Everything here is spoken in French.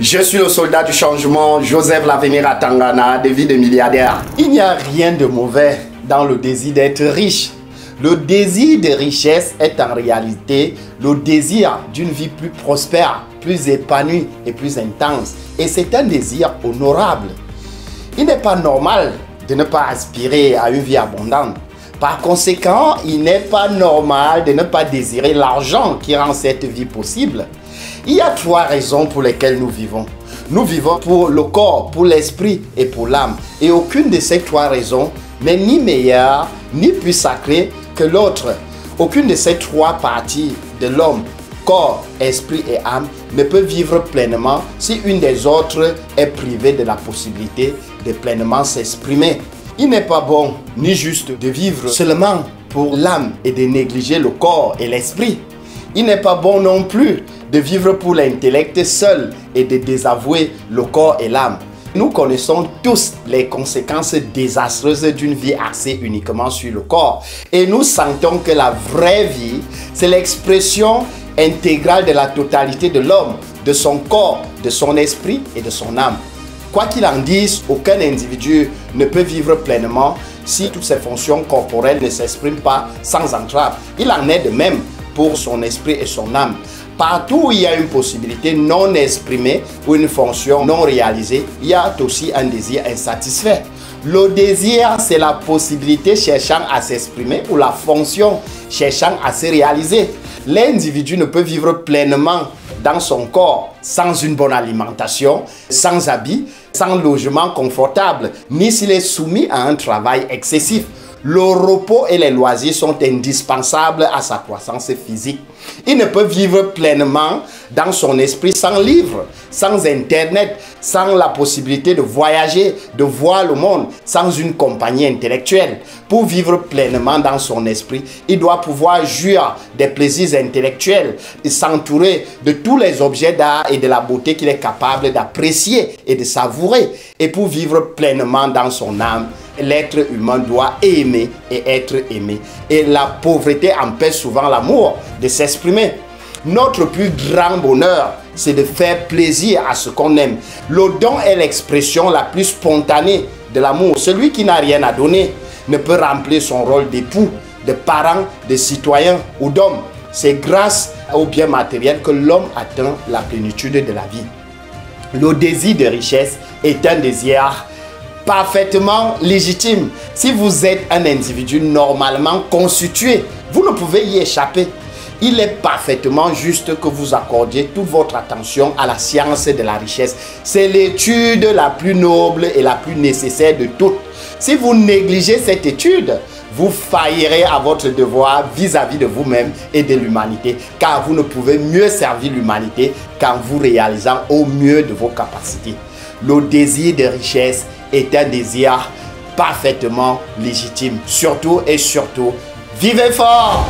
Je suis le soldat du changement, Joseph Lavenir Atangana, de vie de milliardaire. Il n'y a rien de mauvais dans le désir d'être riche. Le désir de richesse est en réalité le désir d'une vie plus prospère, plus épanouie et plus intense. Et c'est un désir honorable. Il n'est pas normal de ne pas aspirer à une vie abondante. Par conséquent, il n'est pas normal de ne pas désirer l'argent qui rend cette vie possible. Il y a trois raisons pour lesquelles nous vivons. Nous vivons pour le corps, pour l'esprit et pour l'âme. Et aucune de ces trois raisons n'est ni meilleure ni plus sacrée que l'autre. Aucune de ces trois parties de l'homme, corps, esprit et âme, ne peut vivre pleinement si une des autres est privée de la possibilité de pleinement s'exprimer. Il n'est pas bon ni juste de vivre seulement pour l'âme et de négliger le corps et l'esprit. Il n'est pas bon non plus de vivre pour l'intellect seul et de désavouer le corps et l'âme. Nous connaissons tous les conséquences désastreuses d'une vie axée uniquement sur le corps. Et nous sentons que la vraie vie, c'est l'expression intégrale de la totalité de l'homme, de son corps, de son esprit et de son âme. Quoi qu'il en dise, aucun individu ne peut vivre pleinement si toutes ses fonctions corporelles ne s'expriment pas sans entrave. Il en est de même pour son esprit et son âme. Partout où il y a une possibilité non exprimée ou une fonction non réalisée, il y a aussi un désir insatisfait. Le désir, c'est la possibilité cherchant à s'exprimer ou la fonction cherchant à se réaliser. L'individu ne peut vivre pleinement dans son corps sans une bonne alimentation, sans habits, sans logement confortable, ni s'il est soumis à un travail excessif. Le repos et les loisirs sont indispensables à sa croissance physique. Il ne peut vivre pleinement dans son esprit sans livre, sans internet, sans la possibilité de voyager, de voir le monde, sans une compagnie intellectuelle. Pour vivre pleinement dans son esprit, il doit pouvoir jouir des plaisirs intellectuels et s'entourer de tous les objets d'art et de la beauté qu'il est capable d'apprécier et de savourer. Et pour vivre pleinement dans son âme, l'être humain doit aimer et être aimé. Et la pauvreté empêche souvent l'amour de s'exprimer. Notre plus grand bonheur, c'est de faire plaisir à ce qu'on aime. Le don est l'expression la plus spontanée de l'amour. Celui qui n'a rien à donner ne peut remplir son rôle d'époux, de parent, de citoyen ou d'homme. C'est grâce au bien matériel que l'homme atteint la plénitude de la vie. Le désir de richesse est un désir parfaitement légitime. Si vous êtes un individu normalement constitué, vous ne pouvez y échapper. Il est parfaitement juste que vous accordiez toute votre attention à la science de la richesse. C'est l'étude la plus noble et la plus nécessaire de toutes. Si vous négligez cette étude, vous faillirez à votre devoir vis-à-vis de vous-même et de l'humanité, car vous ne pouvez mieux servir l'humanité qu'en vous réalisant au mieux de vos capacités. Le désir de richesse est un désir parfaitement légitime. Surtout et surtout, vivez fort!